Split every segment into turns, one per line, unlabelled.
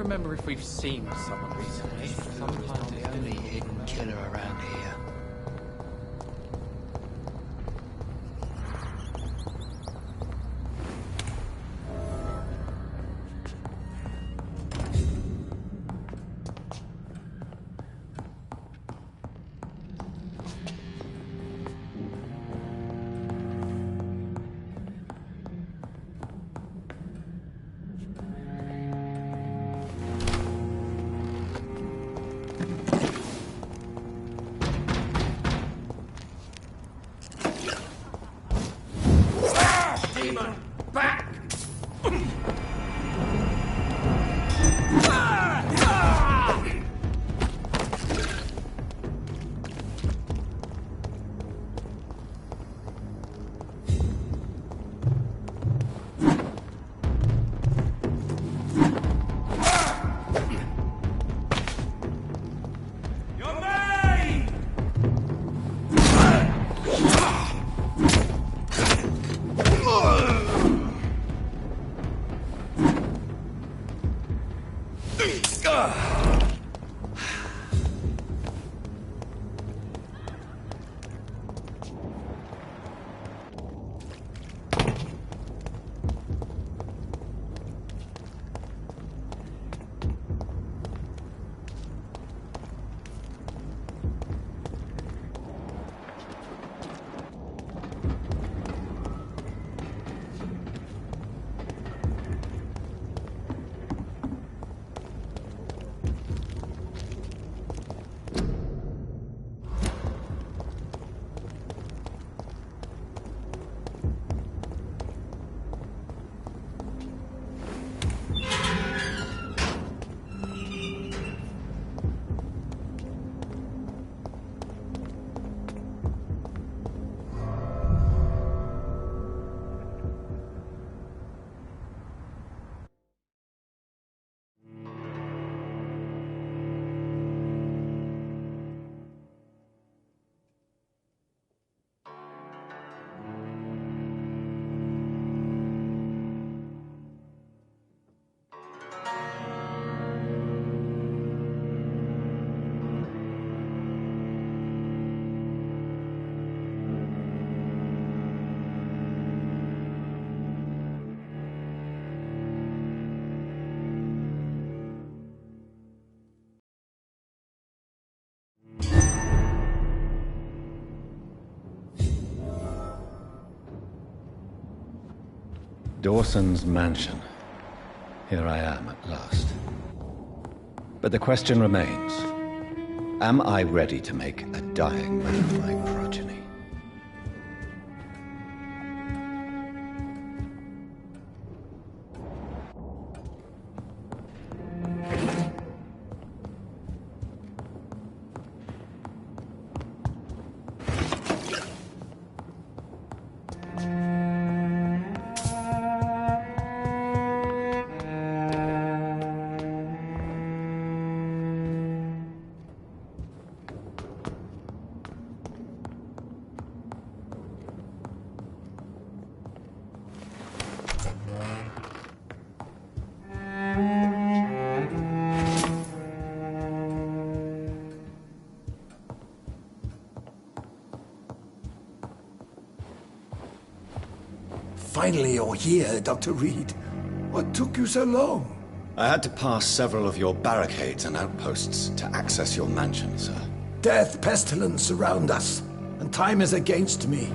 remember if we've seen someone recently. Sometimes
The only hidden killer around here.
Dawson's mansion. Here I am at last. But the question remains, am I ready to make a dying man of my progeny?
Finally you're here, Dr. Reed. What took you so long?
I had to pass several of your barricades and outposts to access your mansion, sir.
Death, pestilence surround us, and time is against me.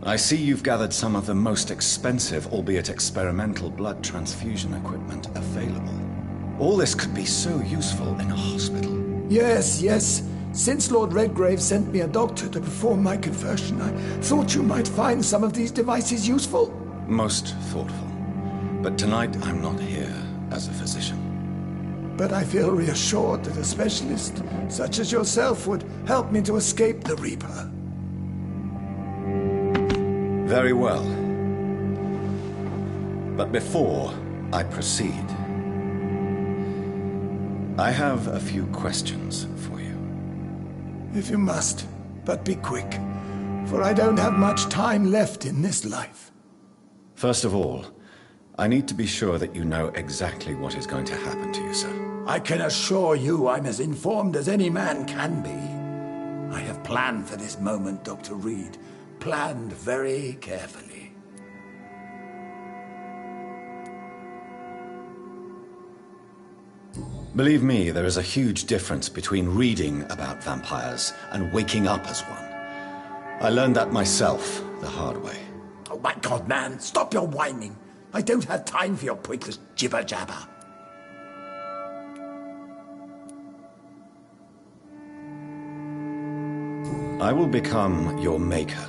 I see you've gathered some of the most expensive, albeit experimental, blood transfusion equipment available. All this could be so useful in a hospital.
Yes, yes. Since Lord Redgrave sent me a doctor to perform my conversion, I thought you might find some of these devices useful.
Most thoughtful. But tonight I'm not here as a physician.
But I feel reassured that a specialist such as yourself would help me to escape the Reaper.
Very well. But before I proceed, I have a few questions for you.
If you must, but be quick, for I don't have much time left in this life.
First of all, I need to be sure that you know exactly what is going to happen to you, sir.
I can assure you I'm as informed as any man can be. I have planned for this moment, Dr. Reed. Planned very carefully.
Believe me, there is a huge difference between reading about vampires and waking up as one. I learned that myself the hard way.
Oh my God, man, stop your whining. I don't have time for your pointless jibber-jabber.
I will become your maker.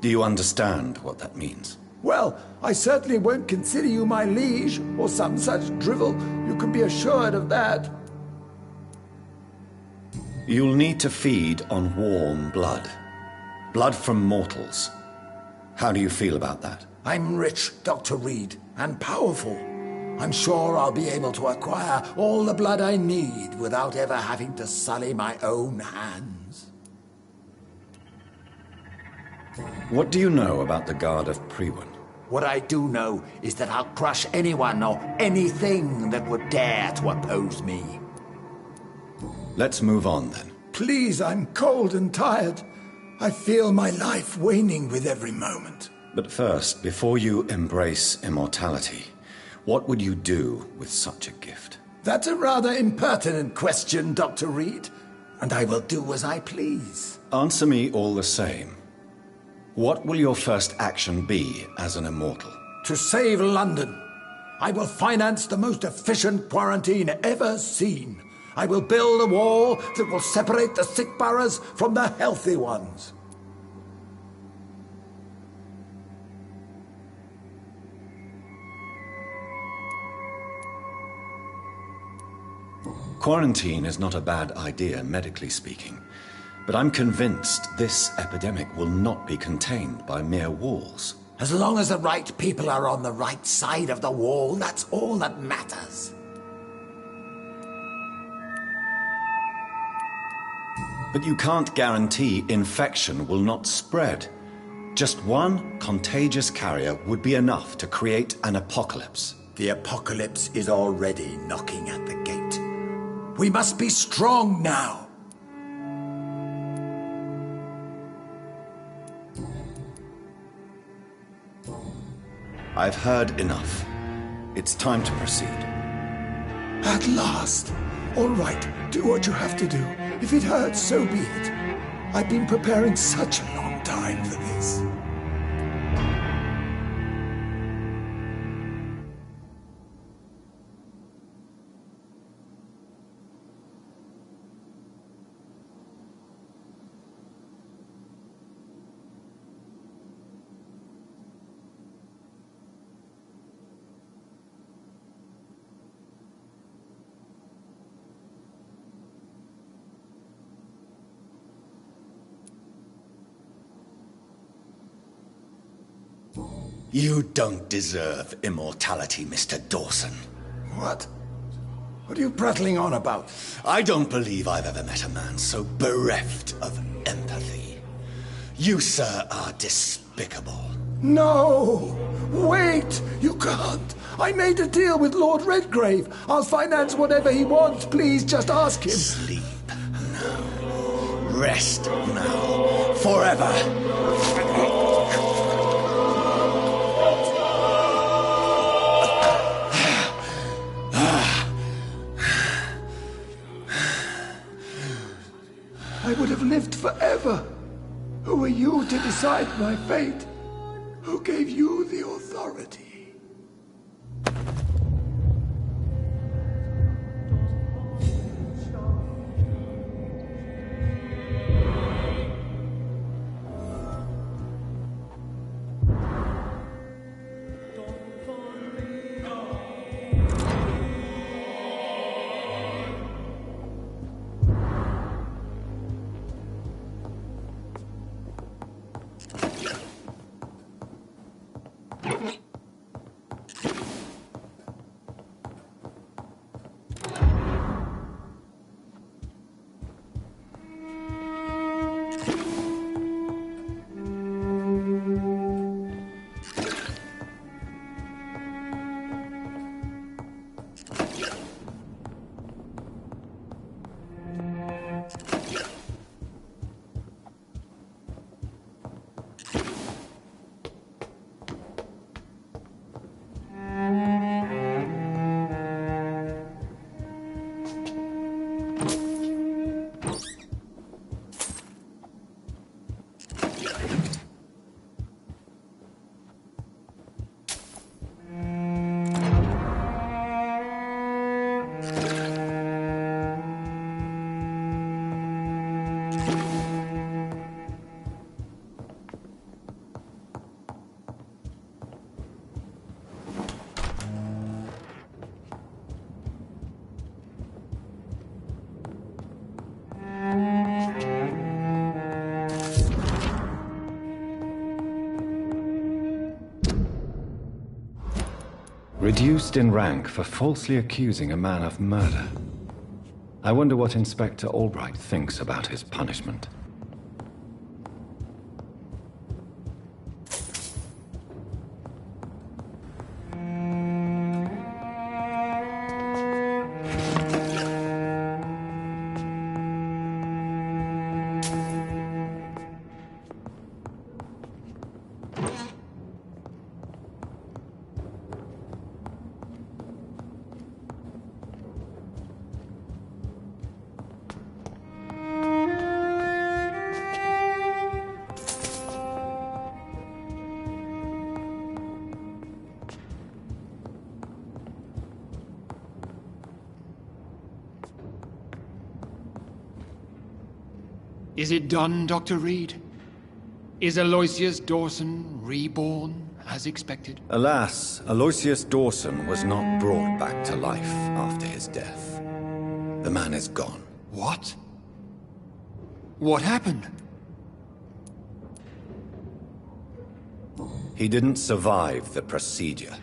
Do you understand what that means?
Well, I certainly won't consider you my liege, or some such drivel. You can be assured of that.
You'll need to feed on warm blood. Blood from mortals. How do you feel about that?
I'm rich, Dr. Reed, and powerful. I'm sure I'll be able to acquire all the blood I need without ever having to sully my own hands.
What do you know about the Guard of Priwen?
What I do know is that I'll crush anyone or anything that would dare to oppose me.
Let's move on then.
Please, I'm cold and tired. I feel my life waning with every moment.
But first, before you embrace immortality, what would you do with such a gift?
That's a rather impertinent question, Dr. Reed, and I will do as I please.
Answer me all the same. What will your first action be as an immortal?
To save London, I will finance the most efficient quarantine ever seen. I will build a wall that will separate the sick boroughs from the healthy ones.
Quarantine is not a bad idea, medically speaking. But I'm convinced this epidemic will not be contained by mere walls.
As long as the right people are on the right side of the wall, that's all that matters.
But you can't guarantee infection will not spread. Just one contagious carrier would be enough to create an apocalypse.
The apocalypse is already knocking at the gate. We must be strong now.
I've heard enough. It's time to proceed.
At last. All right, do what you have to do. If it hurts, so be it. I've been preparing such a long time for this.
You don't deserve immortality, Mr. Dawson.
What? What are you prattling on about?
I don't believe I've ever met a man so bereft of empathy. You, sir, are despicable.
No! Wait! You can't! I made a deal with Lord Redgrave. I'll finance whatever he wants. Please, just ask him.
Sleep now. Rest now. Forever.
I would have lived forever. Who are you to decide my fate? Who gave you the authority?
Reduced in rank for falsely accusing a man of murder. I wonder what Inspector Albright thinks about his punishment.
Is it done, Dr. Reed? Is Aloysius Dawson reborn, as expected?
Alas, Aloysius Dawson was not brought back to life after his death. The man is gone.
What? What happened?
He didn't survive the procedure.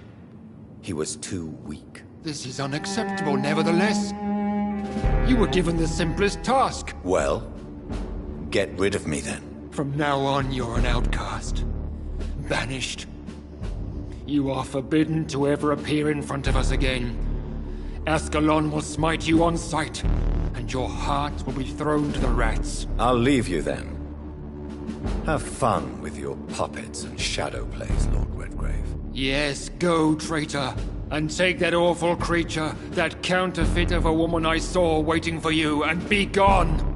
He was too weak.
This is unacceptable, nevertheless. You were given the simplest task.
Well, get rid of me then.
From now on, you're an outcast. Banished. You are forbidden to ever appear in front of us again. Ascalon will smite you on sight, and your heart will be thrown to the rats.
I'll leave you then. Have fun with your puppets and shadow plays, Lord Redgrave.
Yes, go, traitor, and take that awful creature, that counterfeit of a woman I saw waiting for you, and be gone!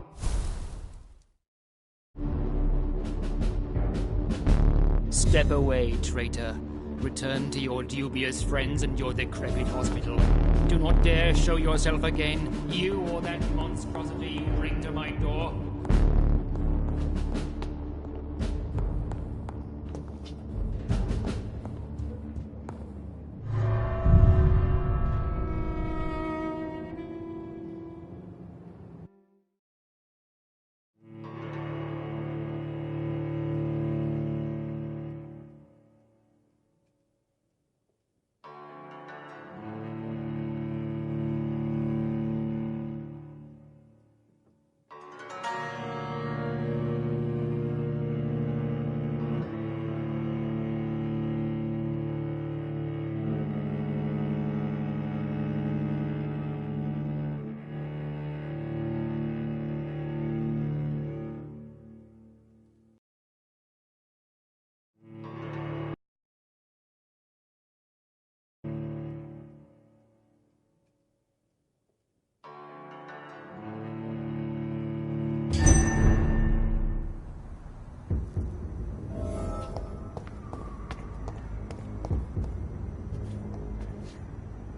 Step away, traitor. Return to your dubious friends and your decrepit hospital. Do not dare show yourself again, you or that monstrosity you bring to my door.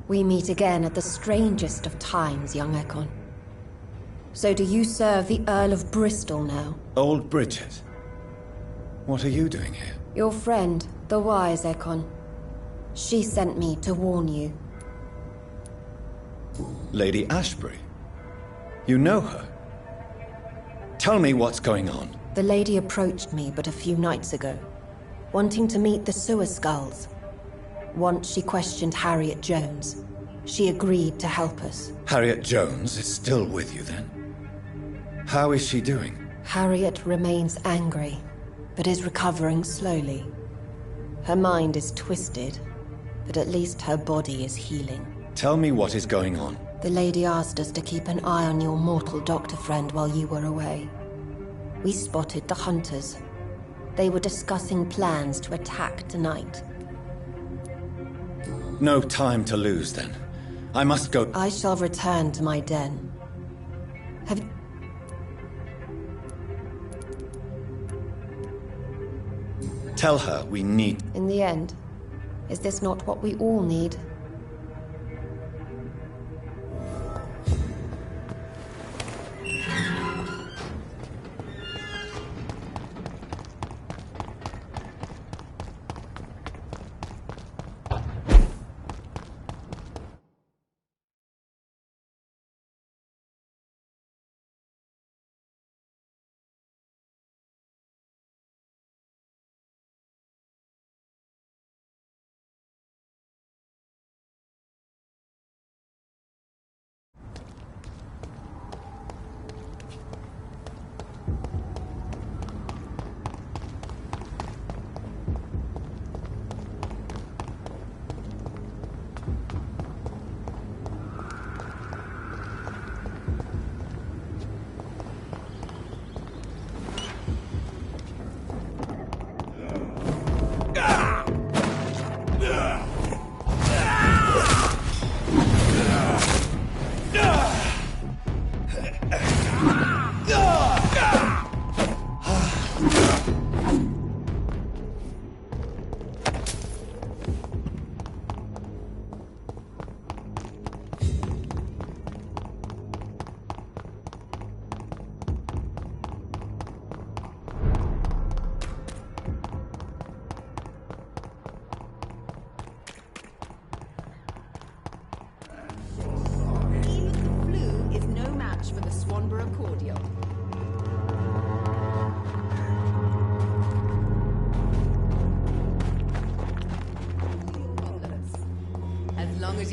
We meet again at the strangest of times, young Ekon. So do you serve the Earl of Bristol now?
Old Bridget. What are you doing here?
Your friend, the wise Ekon. She sent me to warn you.
Lady Ashbury? You know her? Tell me what's going on.
The lady approached me but a few nights ago, wanting to meet the sewer skulls. Once she questioned Harriet Jones. She agreed to help us.
Harriet Jones is still with you then? How is she doing?
Harriet remains angry, but is recovering slowly. Her mind is twisted, but at least her body is healing.
Tell me what is going on.
The lady asked us to keep an eye on your mortal doctor friend while you were away. We spotted the hunters. They were discussing plans to attack tonight.
No time to lose then. I must go.
I shall return to my den. Have...
Tell her we need...
In the end, is this not what we all need?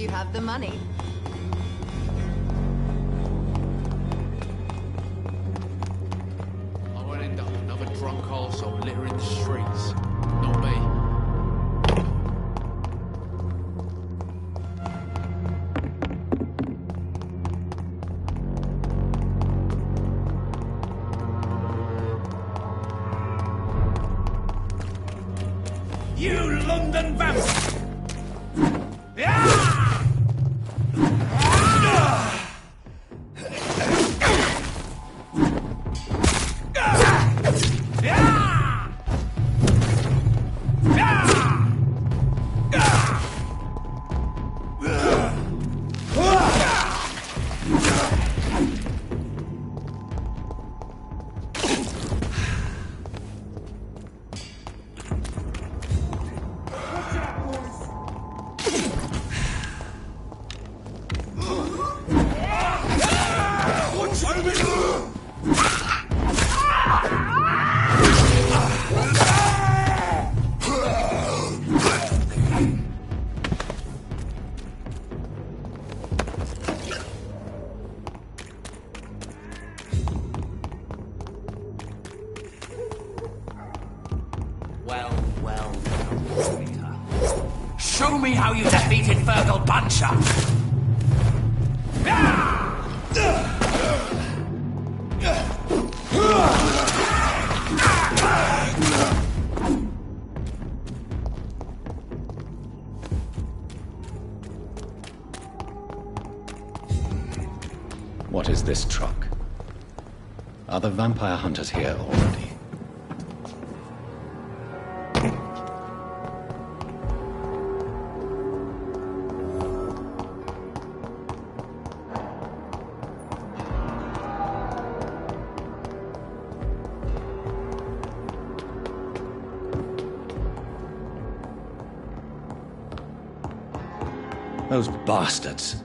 you have the money.
I won't end up another drunk arsehole littering the streets. Not me.
You London vampire!
Well, traitor. Show me how you defeated Fergal Buncher!
What is this truck? Are the vampire hunters here already? Those bastards!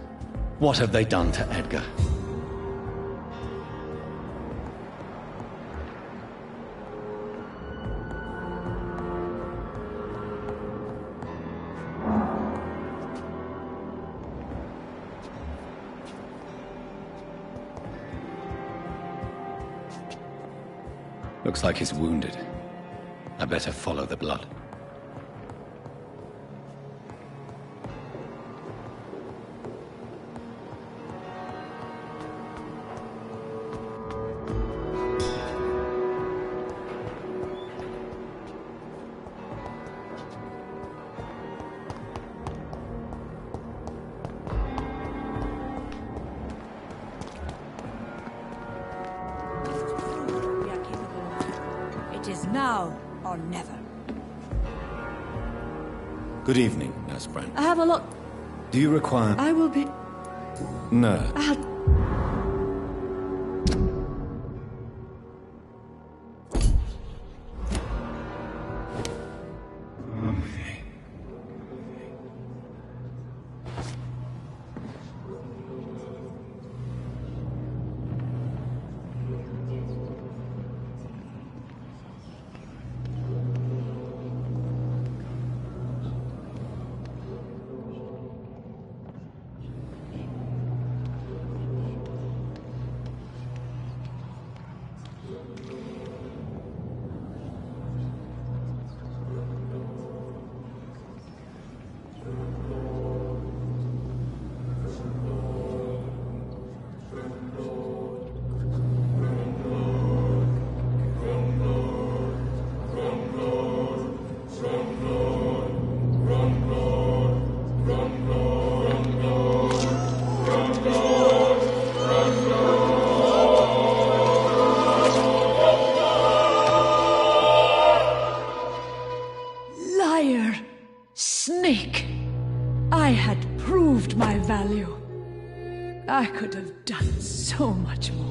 What have they done to Edgar? Looks like he's wounded. I better follow the blood.
It is now or never.
Good evening, Nurse Brand.
I have a lot.
Do you require...
I will be...
Nurse.
Snake! I had proved my value. I could have done so much more.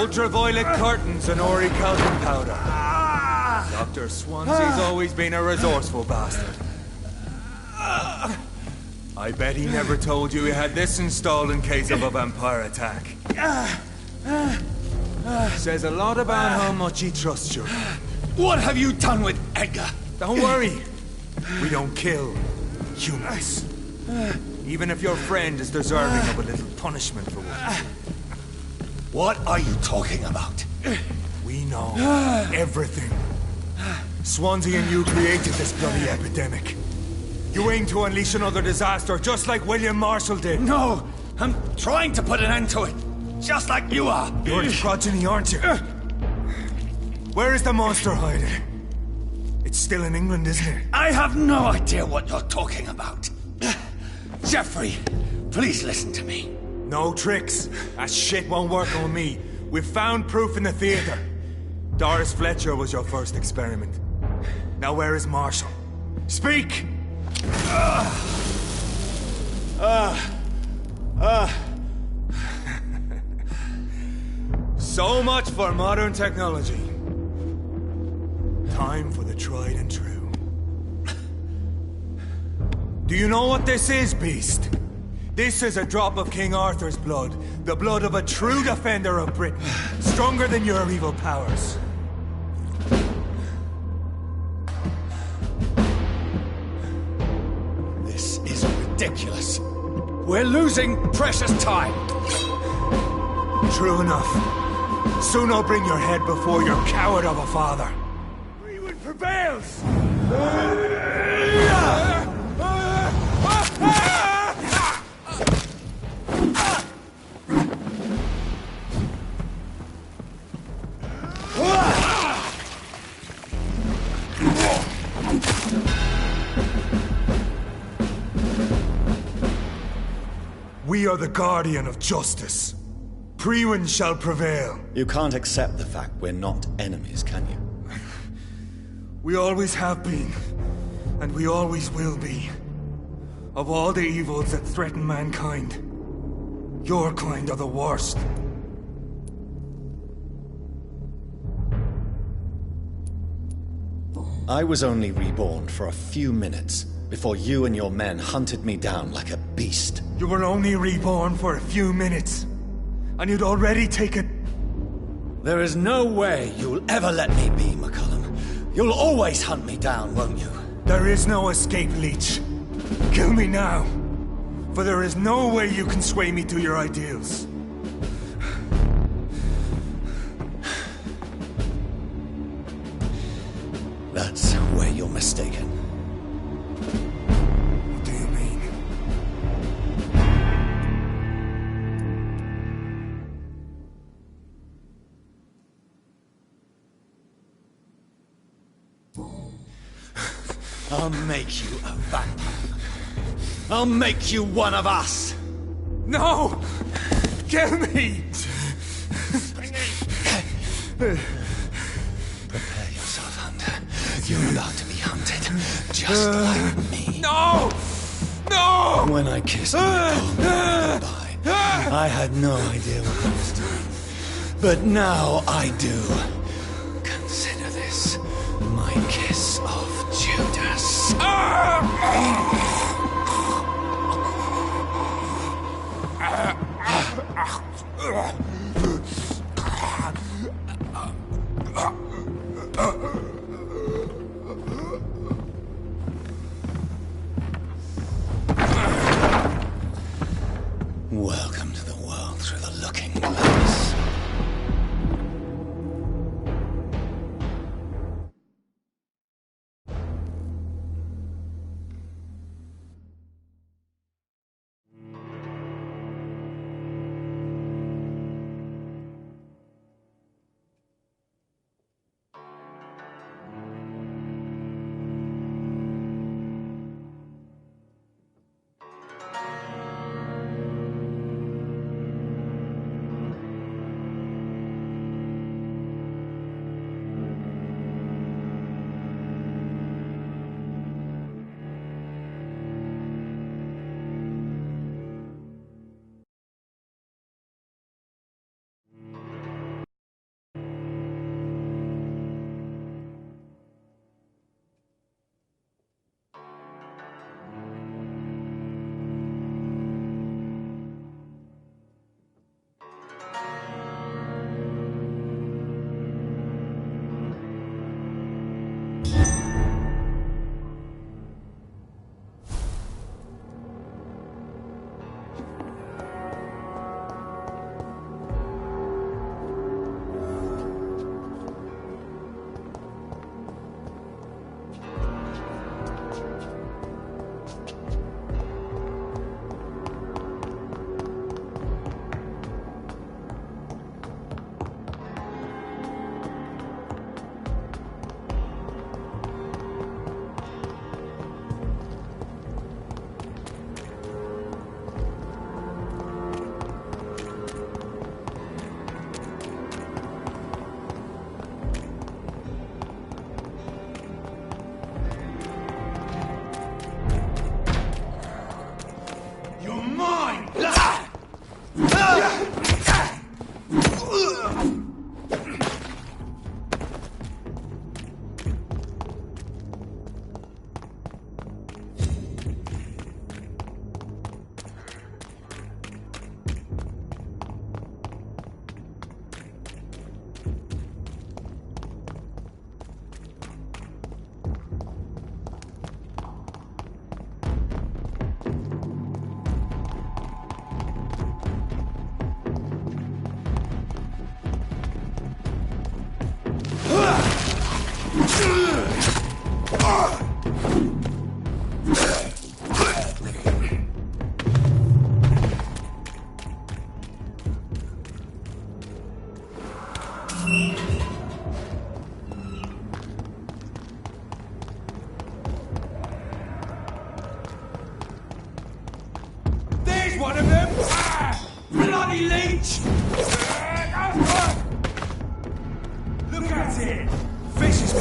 Ultraviolet curtains and orichalcum powder. Dr. Swansea's always been a resourceful bastard. I bet he never told you he had this installed in case of a vampire attack. Says a lot about how much he trusts you.
What have you done with Edgar?
Don't worry. We don't kill humans. Even if your friend is deserving of a little punishment for what.
What are you talking about?
We know everything. Swansea and you created this bloody epidemic. You aim to unleash another disaster, just like William Marshall did.
No! I'm trying to put an end to it! Just like you are!
You're his progeny, aren't you? Where is the monster hiding? It's still in England, isn't it?
I have no idea what you're talking about. Jeffrey, please listen to me.
No tricks. That shit won't work on me. We've found proof in the theater. Doris Fletcher was your first experiment. Now where is Marshall? Speak! So much for modern technology. Time for the tried and true. Do you know what this is, Beast? This is a drop of King Arthur's blood. The blood of a true defender of Britain. Stronger than your evil powers.
This is ridiculous. We're losing precious time.
True enough. Soon I'll bring your head before your coward of a father. Greenwood prevails! We are the guardian of justice. Priwen shall prevail.
You can't accept the fact we're not enemies, can you?
We always have been, and we always will be. Of all the evils that threaten mankind, your kind are the worst.
I was only reborn for a few minutes before you and your men hunted me down like a beast.
You were only reborn for a few minutes, and you'd already taken...
There is no way you'll ever let me be, McCullum. You'll always hunt me down, won't you?
There is no escape, Leech. Kill me now, for there is no way you can sway me to your ideals.
That's where you're mistaken.
What do you mean?
I'll make you a vampire. I'll make you one of us!
No! Kill me!
Prepare yourself, Hunter. You're about to be hunted, just like me.
No! No!
When I kissed my old man goodbye, I had no idea what I was doing. But now I do. Consider this my kiss of Judas. Welcome to the world through the looking glass.
one of them? Bloody leech! Look at it! Fish is...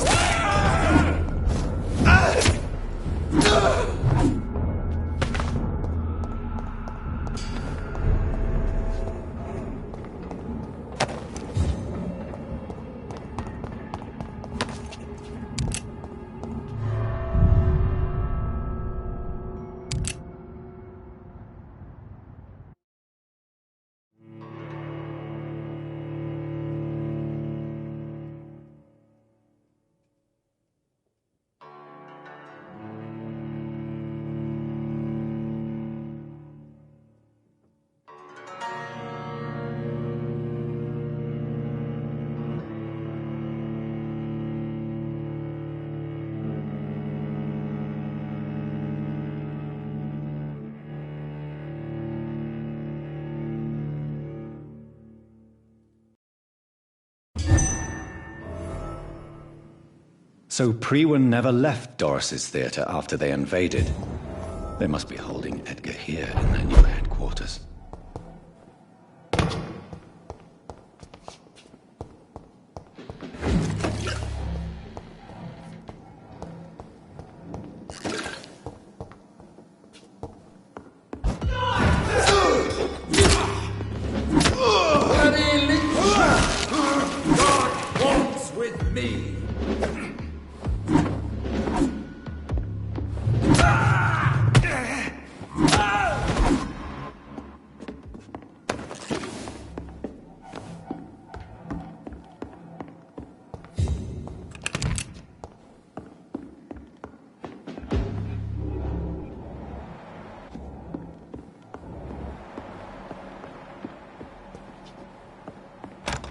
So Priwen never left Doris's theater after they invaded. They must be holding Edgar here in their new headquarters.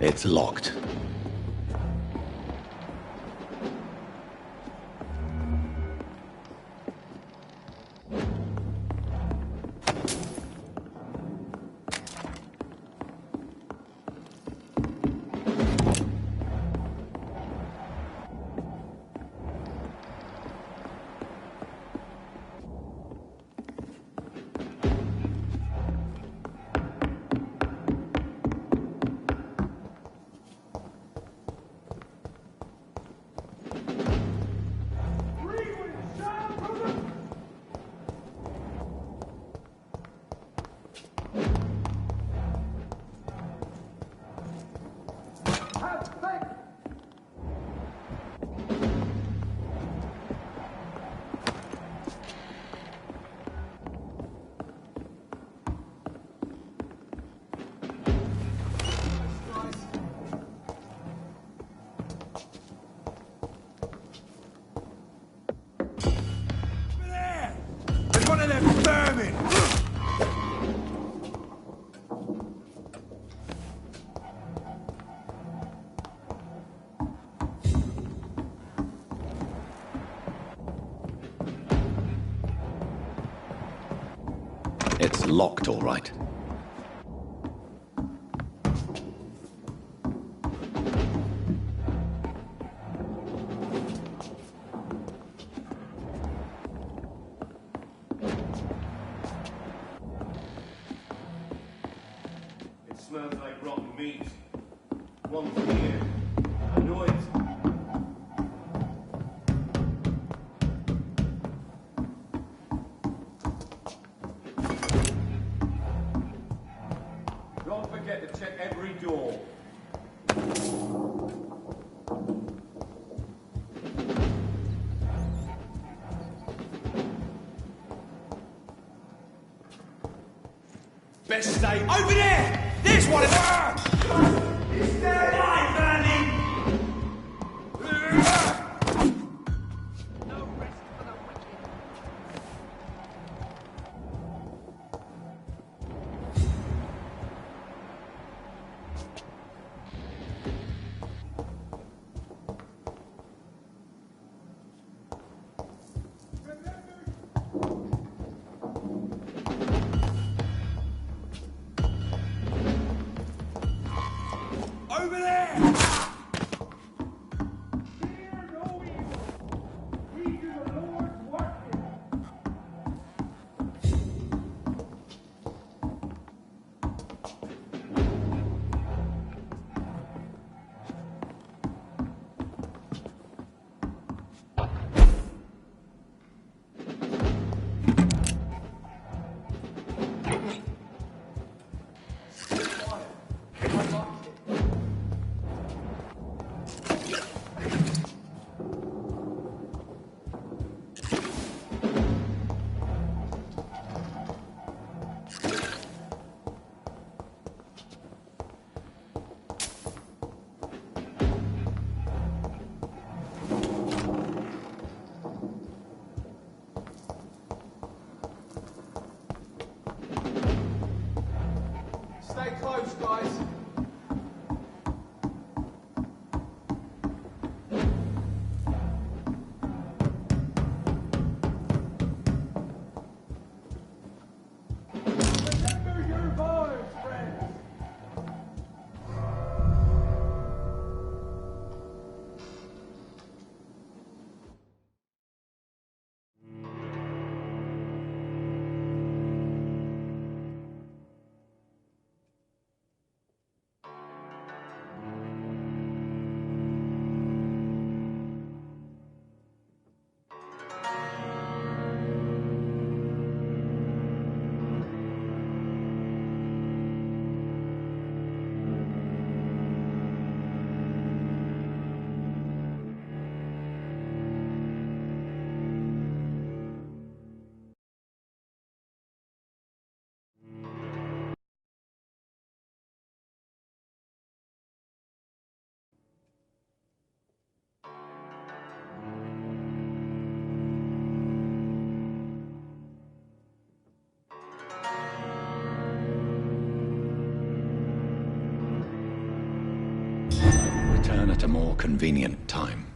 It's locked. It's locked, all right.
It smells like rotten meat. One from here. I know it. Don't forget to check every door.
Best stay over there! There's one of them! Is there light burning?
No rest for the wicked.
Over there!
guys.
Return at a more convenient time.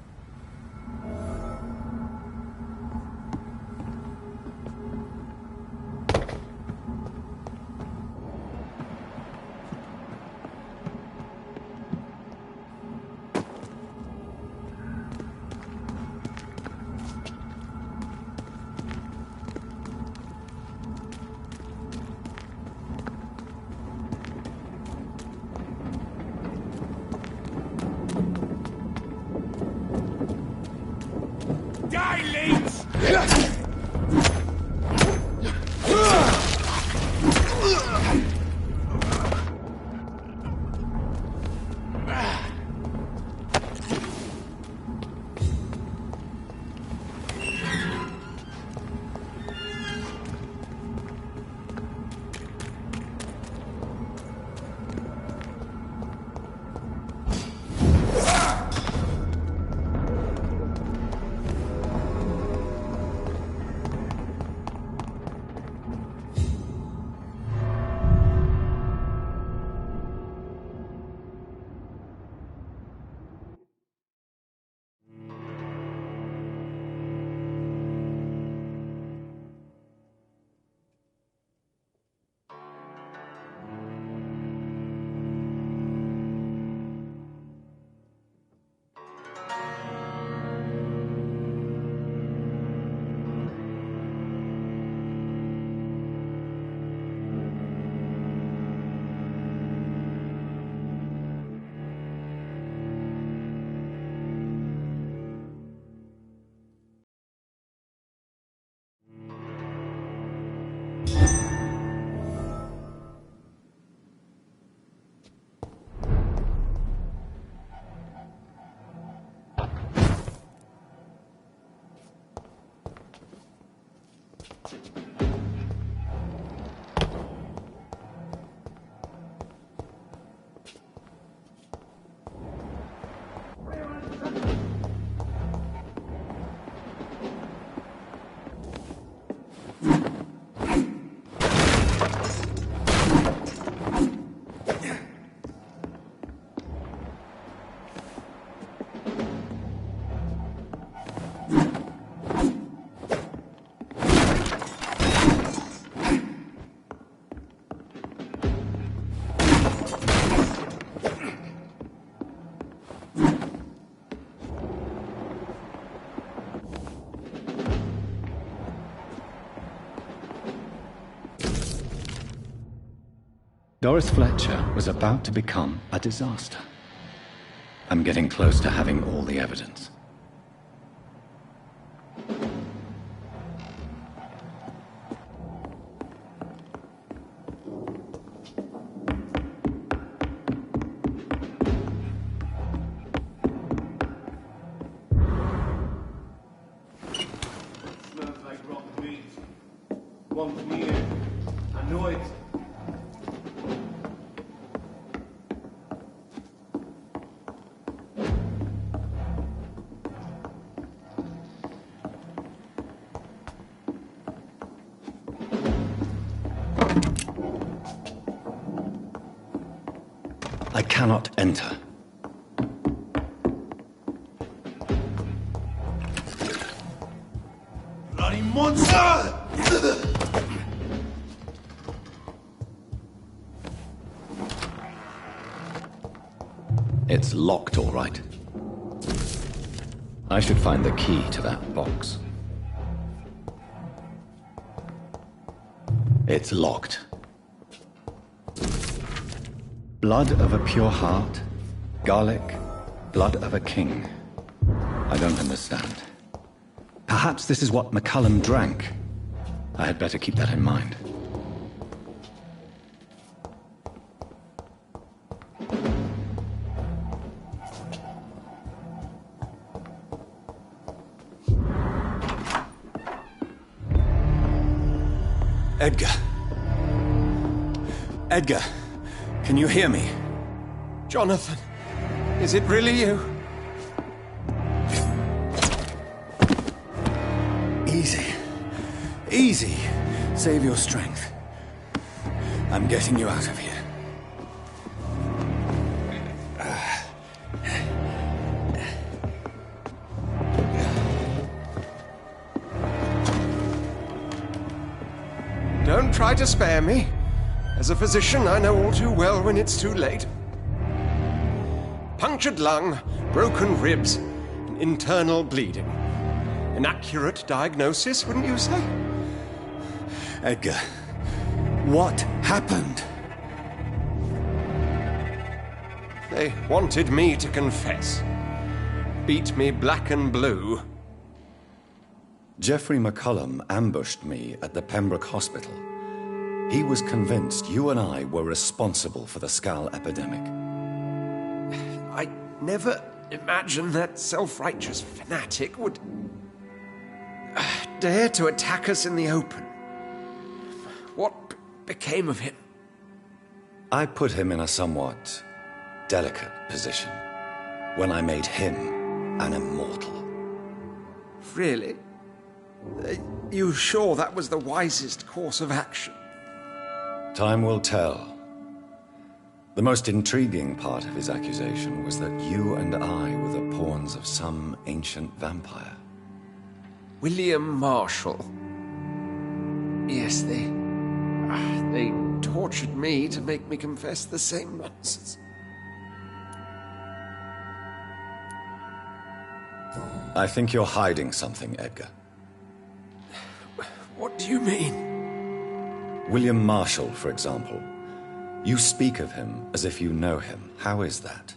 Doris Fletcher was about to become a disaster. I'm getting close to having all the evidence.
Smells like rotten meat. One from here. I know it.
I cannot enter.
Bloody monster!
It's locked, all right. I should find the key to that box. It's locked. Blood of a pure heart, garlic, blood of a king. I don't understand. Perhaps this is what McCullum drank. I had better keep that in mind.
Edgar. Edgar, can you hear me?
Jonathan, is it really you?
Easy. Easy. Save your strength. I'm getting you out of here.
Don't try to spare me. As a physician, I know all too well when it's too late. Punctured lung, broken ribs, and internal bleeding. An accurate diagnosis, wouldn't you say?
Edgar, what happened?
They wanted me to confess. Beat me black and blue.
Jeffrey McCullum ambushed me at the Pembroke Hospital. He was convinced you and I were responsible for the Skal epidemic.
I never imagined that self-righteous fanatic would dare to attack us in the open. What became of him?
I put him in a somewhat delicate position when I made him an immortal.
Really? You sure that was the wisest course of action?
Time will tell. The most intriguing part of his accusation was that you and I were the pawns of some ancient vampire.
William Marshall. Yes, they tortured me to make me confess the same nonsense.
I think you're hiding something, Edgar.
What do you mean?
William Marshall, for example. You speak of him as if you know him. How is that?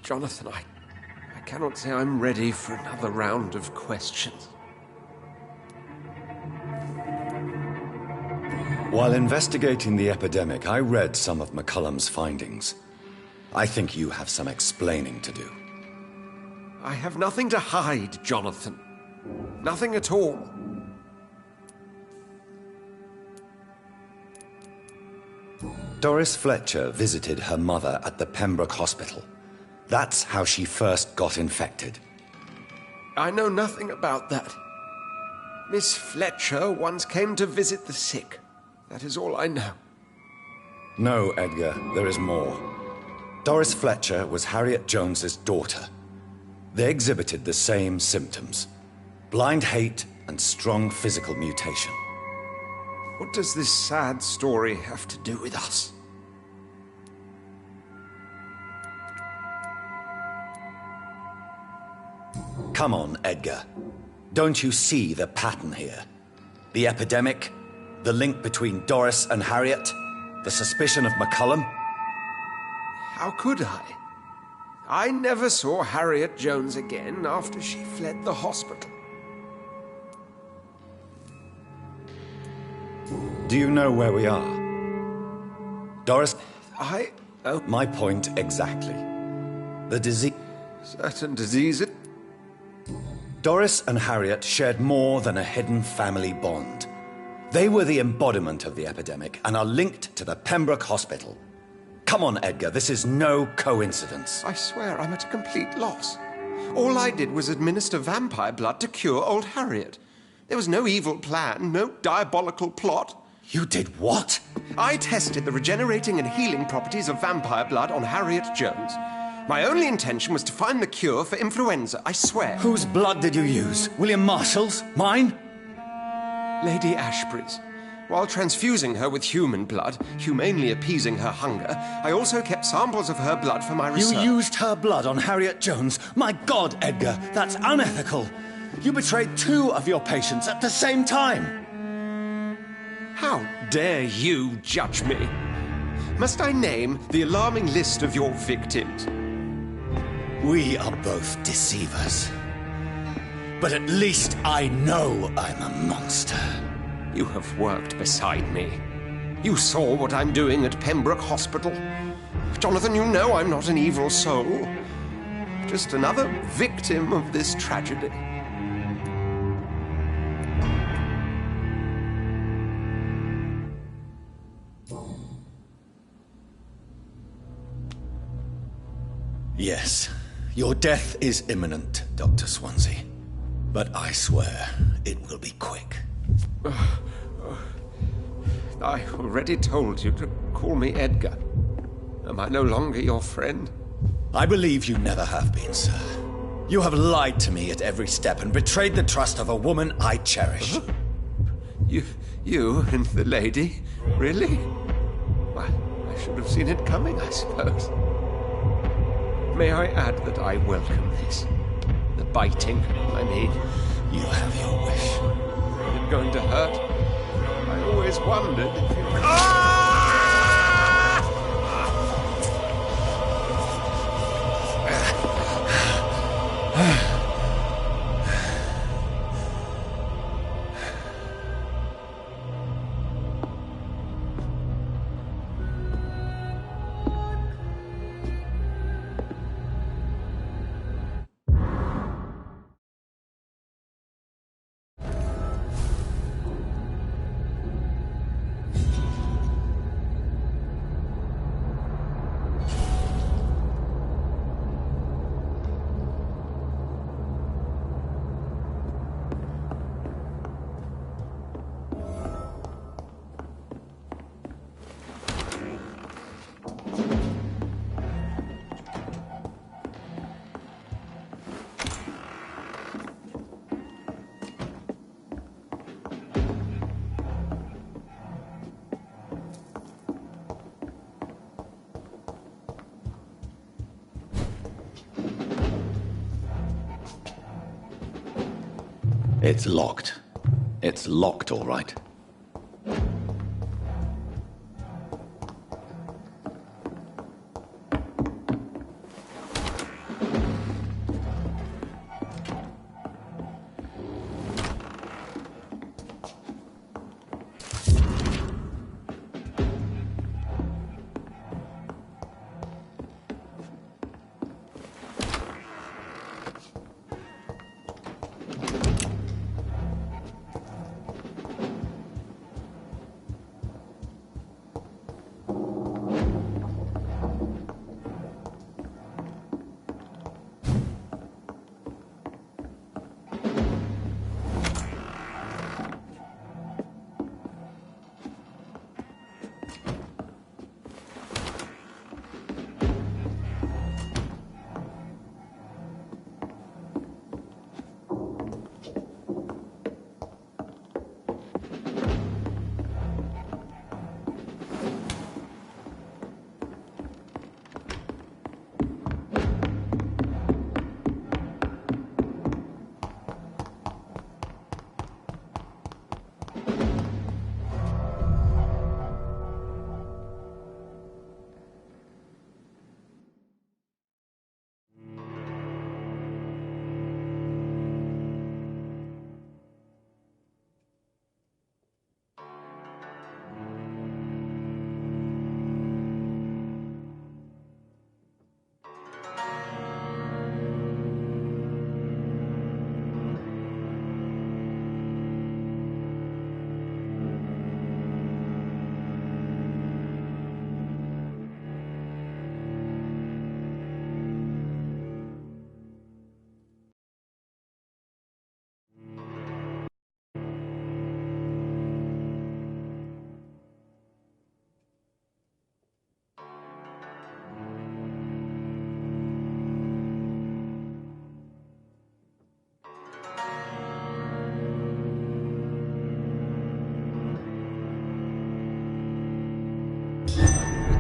Jonathan, I cannot say I'm ready for another round of questions.
While investigating the epidemic, I read some of McCullum's findings. I think you have some explaining to do.
I have nothing to hide, Jonathan. Nothing at all.
Doris Fletcher visited her mother at the Pembroke Hospital. That's how she first got infected.
I know nothing about that. Miss Fletcher once came to visit the sick. That is all I know.
No, Edgar, there is more. Doris Fletcher was Harriet Jones's daughter. They exhibited the same symptoms: blind hate and strong physical mutation.
What does this sad story have to do with us?
Come on, Edgar. Don't you see the pattern here? The epidemic, the link between Doris and Harriet, the suspicion of McCullum?
How could I? I never saw Harriet Jones again after she fled the hospital.
Do you know where we are? Doris?
Oh.
My point exactly. The disease...
Certain disease it...
Doris and Harriet shared more than a hidden family bond. They were the embodiment of the epidemic and are linked to the Pembroke Hospital. Come on, Edgar, this is no coincidence.
I swear I'm at a complete loss. All I did was administer vampire blood to cure old Harriet. There was no evil plan, no diabolical plot.
You did what?
I tested the regenerating and healing properties of vampire blood on Harriet Jones. My only intention was to find the cure for influenza, I swear.
Whose blood did you use? William Marshall's? Mine?
Lady Ashbury's. While transfusing her with human blood, humanely appeasing her hunger, I also kept samples of her blood for my research.
You used her blood on Harriet Jones? My God, Edgar, that's unethical. You betrayed 2 of your patients at the same time.
How dare you judge me? Must I name the alarming list of your victims?
We are both deceivers. But at least I know I'm a monster.
You have worked beside me. You saw what I'm doing at Pembroke Hospital. Jonathan, you know I'm not an evil soul. Just another victim of this tragedy.
Yes, your death is imminent, Dr. Swansea. But I swear it will be quick.
I already told you to call me Edgar. Am I no longer your friend?
I believe you never have been, sir. You have lied to me at every step and betrayed the trust of a woman I cherish.
You and the lady? Really? Well, I should have seen it coming, I suppose. May I add that I welcome this? The biting, I mean.
You have your wish.
Is it going to hurt? I always wondered if you...
It's locked. It's locked, all right.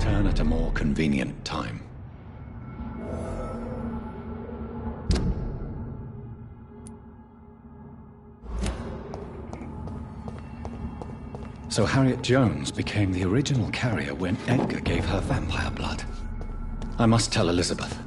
return at a more convenient time. So Harriet Jones became the original carrier when Edgar gave her vampire blood. I must tell Elizabeth.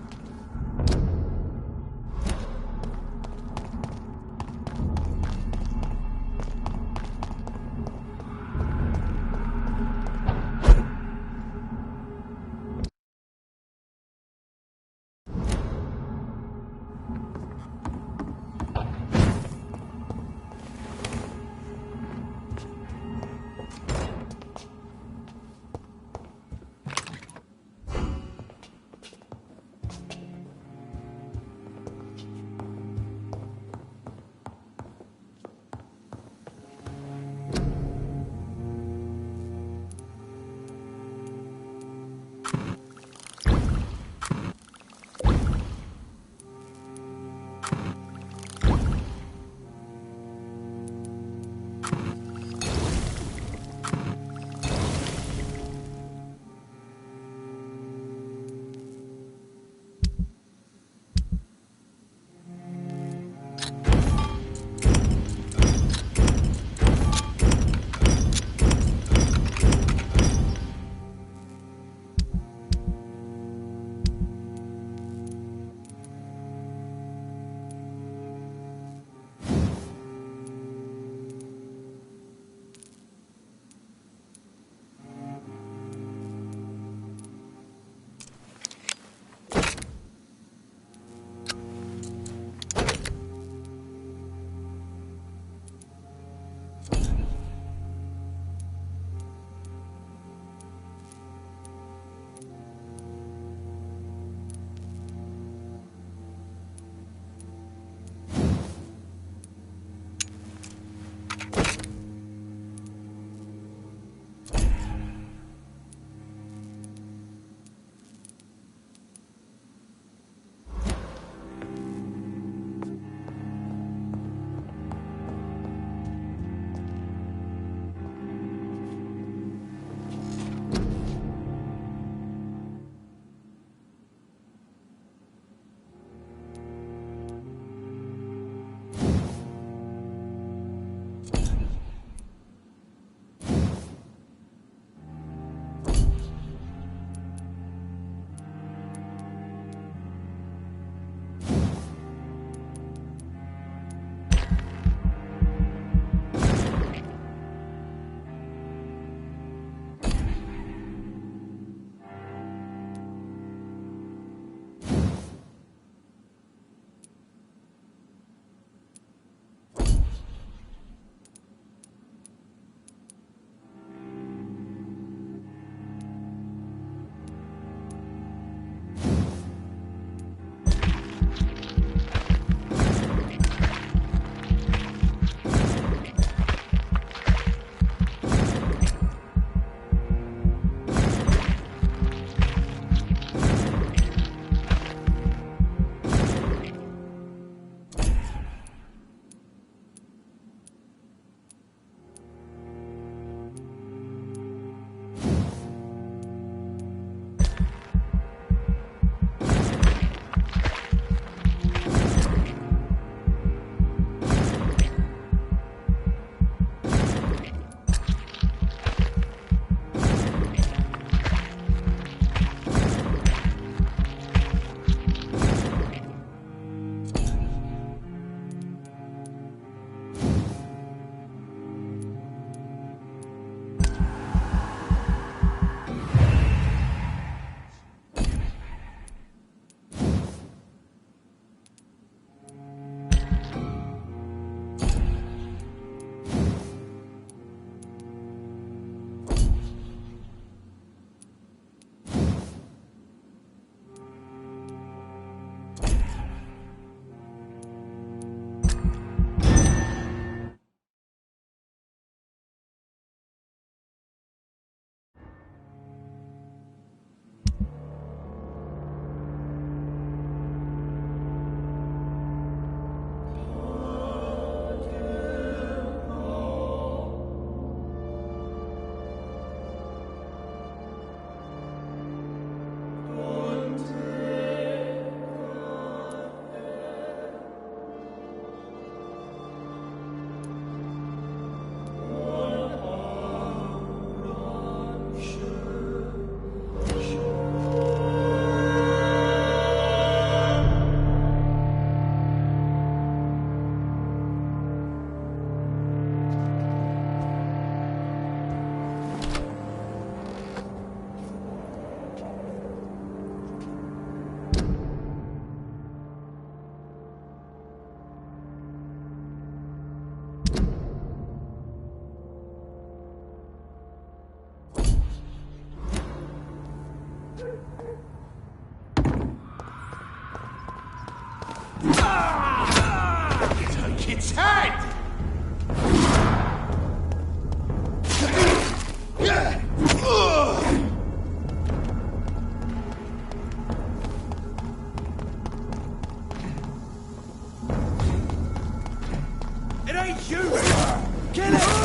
its head!
It ain't you! Kill it!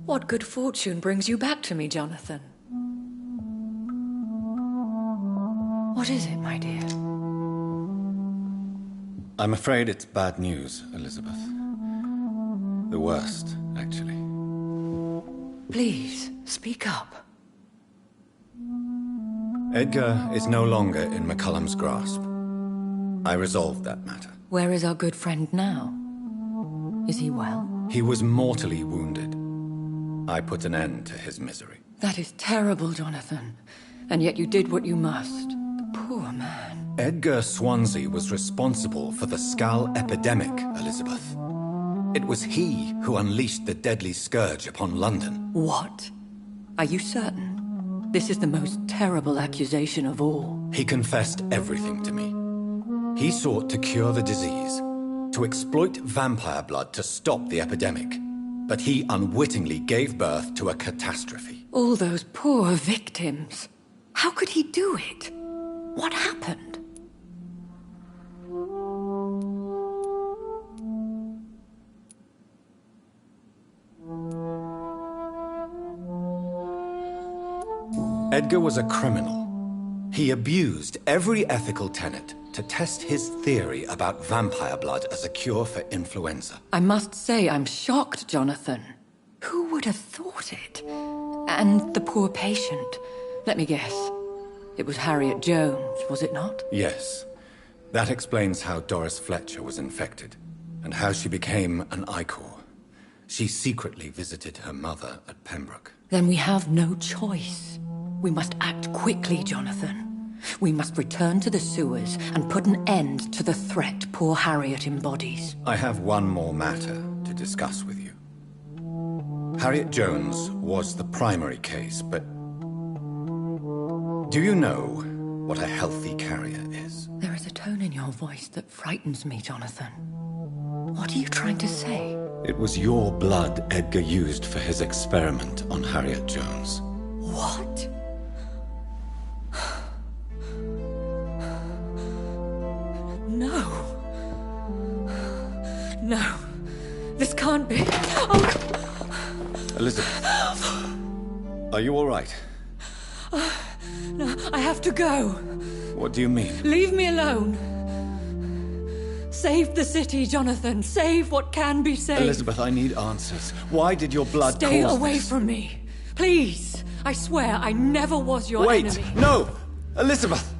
What good fortune brings you back to me, Jonathan? What is it, my dear?
I'm afraid it's bad news, Elizabeth. The worst, actually.
Please, speak up.
Edgar is no longer in McCullum's grasp. I resolved that matter.
Where is our good friend now? Is he well?
He was mortally wounded. I put an end to his misery.
That is terrible, Jonathan. And yet you did what you must. The poor man.
Edgar Swansea was responsible for the Skull epidemic, Elizabeth. It was he who unleashed the deadly scourge upon London.
What? Are you certain? This is the most terrible accusation of all.
He confessed everything to me. He sought to cure the disease, to exploit vampire blood to stop the epidemic. But he unwittingly gave birth to a catastrophe.
All those poor victims. How could he do it? What happened?
Edgar was a criminal. He abused every ethical tenet to test his theory about vampire blood as a cure for influenza.
I must say I'm shocked, Jonathan. Who would have thought it? And the poor patient. Let me guess. It was Harriet Jones, was it not?
Yes. That explains how Doris Fletcher was infected, and how she became an Ichor. She secretly visited her mother at Pembroke.
Then we have no choice. We must act quickly, Jonathan. We must return to the sewers and put an end to the threat poor Harriet embodies.
I have one more matter to discuss with you. Harriet Jones was the primary case, but... do you know what a healthy carrier is?
There is a tone in your voice that frightens me, Jonathan. What are you trying to say?
It was your blood Edgar used for his experiment on Harriet Jones.
What? No. No. This can't be. Oh.
Elizabeth. Are you all right?
No, I have to go.
What do you mean?
Leave me alone. Save the city, Jonathan. Save what can be saved.
Elizabeth, I need answers. Why did your blood
Stay
cause
away
this?
from me. Please. I swear I never was your
Wait!
enemy.
No! Elizabeth!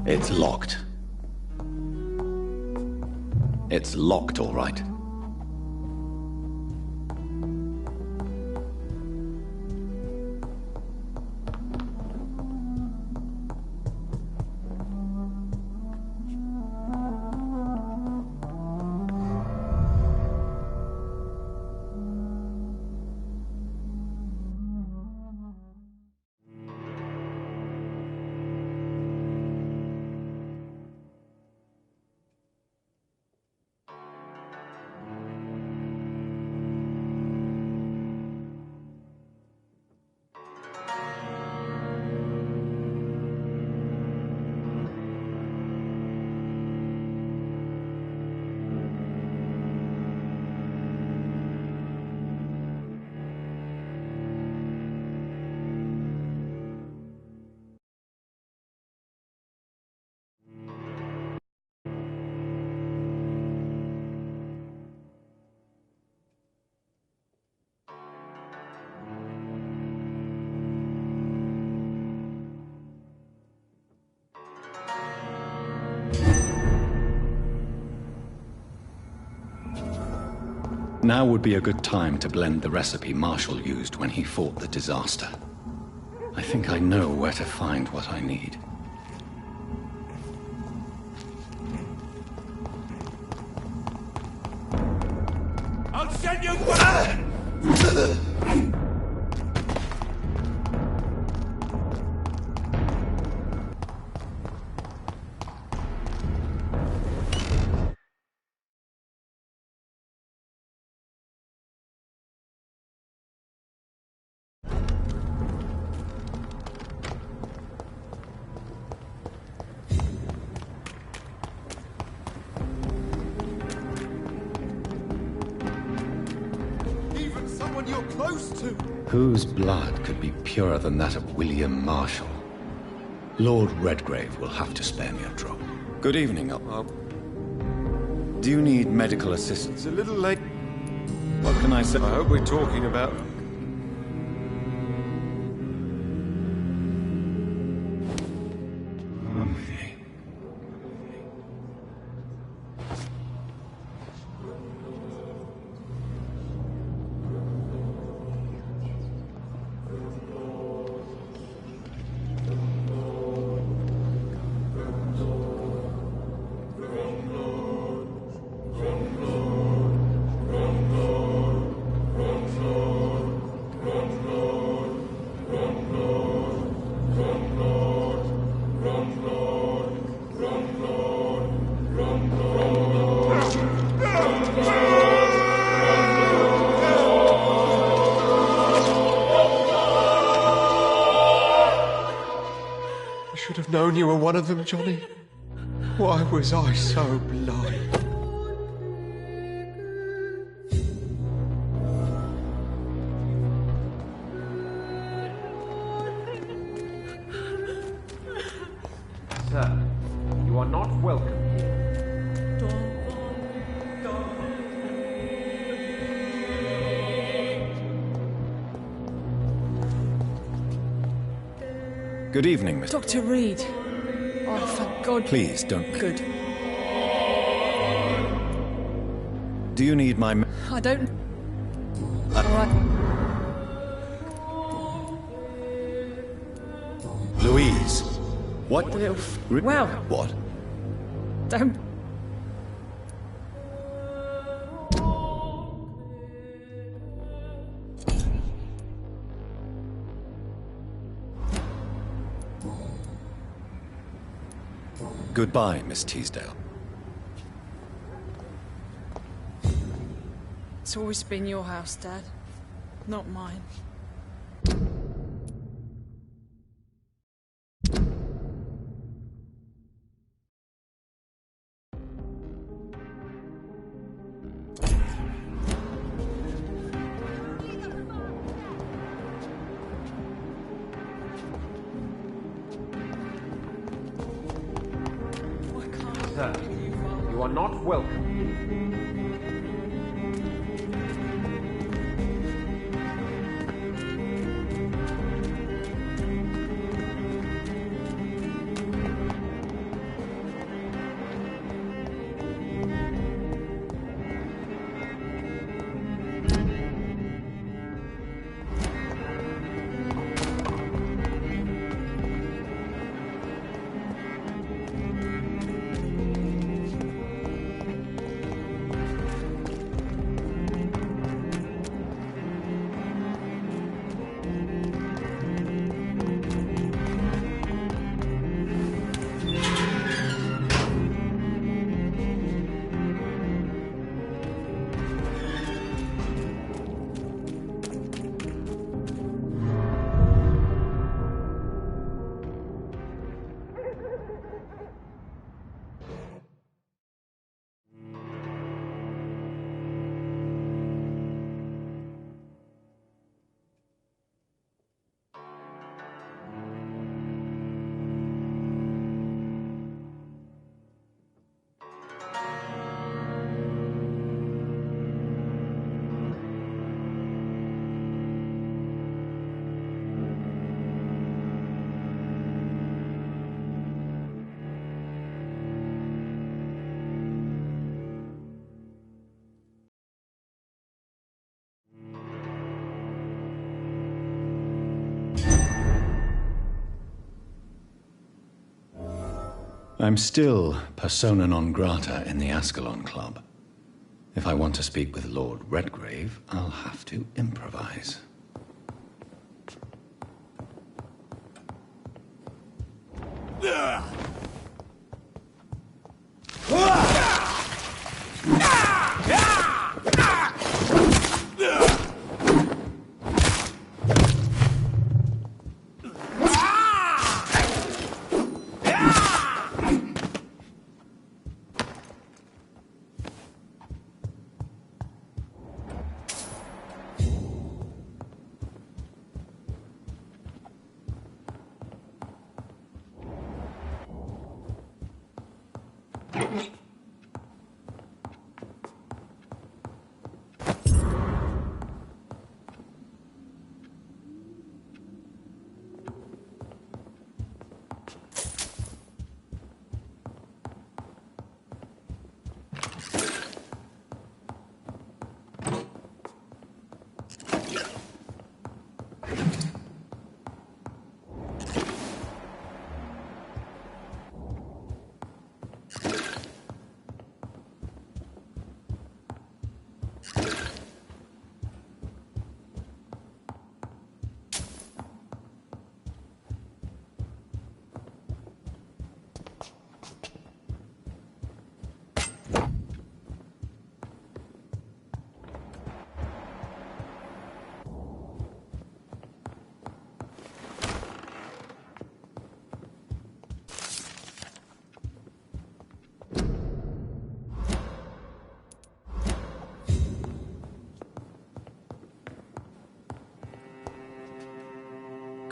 It's locked. It's locked, all right. Now would be a good time to blend the recipe Marshall used when he fought the disaster. I think I know where to find what I need.
I'll send you...
Whose blood could be purer than that of William Marshall? Lord Redgrave will have to spare me a drop. Good evening. Do you need medical assistance?
It's a little late.
What can I say?
I hope we're talking about... known you were one of them, Johnny. Why was I so blind?
Sir, you are not welcome here.
Good evening, Mr.
Dr. Reed. Oh, thank God.
Please, don't...
Good.
Do you need my...
I don't... All right.
Louise. What?
Wow.
What?
Don't...
Goodbye, Miss Teasdale.
It's always been your house, Dad. Not mine.
Sir, you are not welcome.
I'm still persona non grata in the Ascalon Club. If I want to speak with Lord Redgrave, I'll have to improvise.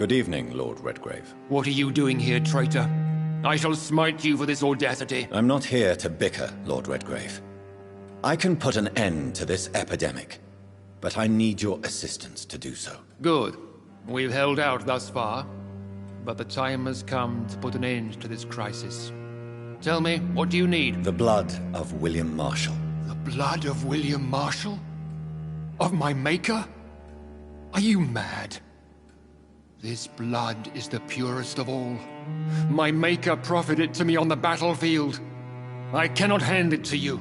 Good evening, Lord Redgrave.
What are you doing here, traitor? I shall smite you for this audacity.
I'm not here to bicker, Lord Redgrave. I can put an end to this epidemic, but I need your assistance to do so.
Good. We've held out thus far, but the time has come to put an end to this crisis. Tell me, what do you need?
The blood of William Marshall.
The blood of William Marshall? Of my maker? Are you mad? This blood is the purest of all. My maker proffered it to me on the battlefield. I cannot hand it to you.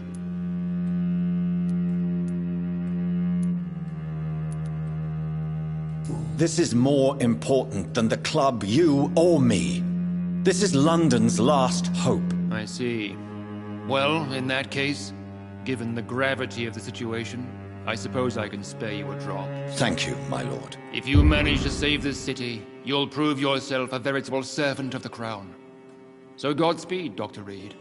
This is more important than the club, you, or me. This is London's last hope.
I see. Well, in that case, given the gravity of the situation, I suppose I can spare you a drop.
Thank you, my lord.
If you manage to save this city, you'll prove yourself a veritable servant of the crown. So Godspeed, Dr. Reed.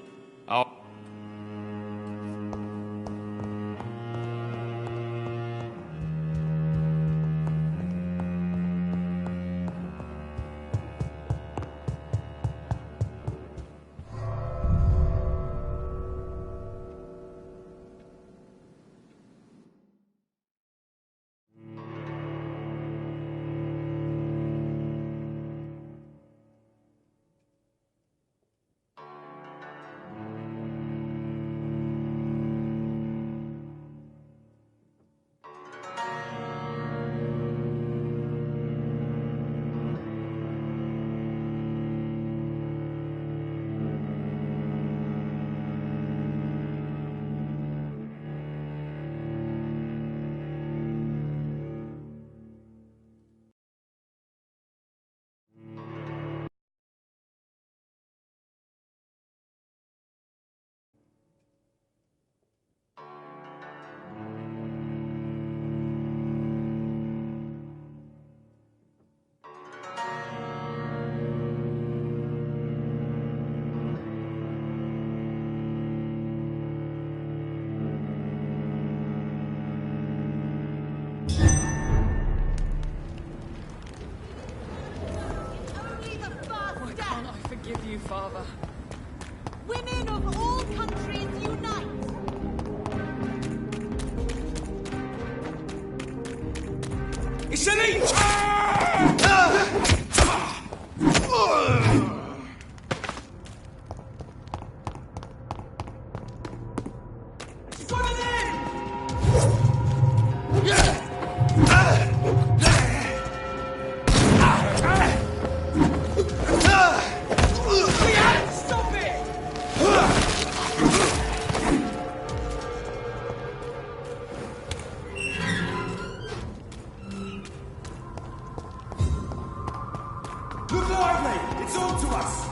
Forgive you, Father.
Women of all countries unite!
It's an each!
It's all to us!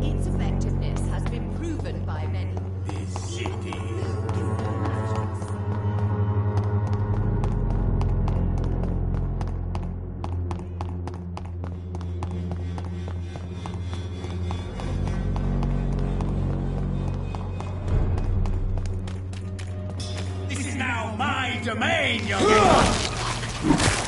Its effectiveness has been proven by many.
This city is This is now my domain, young.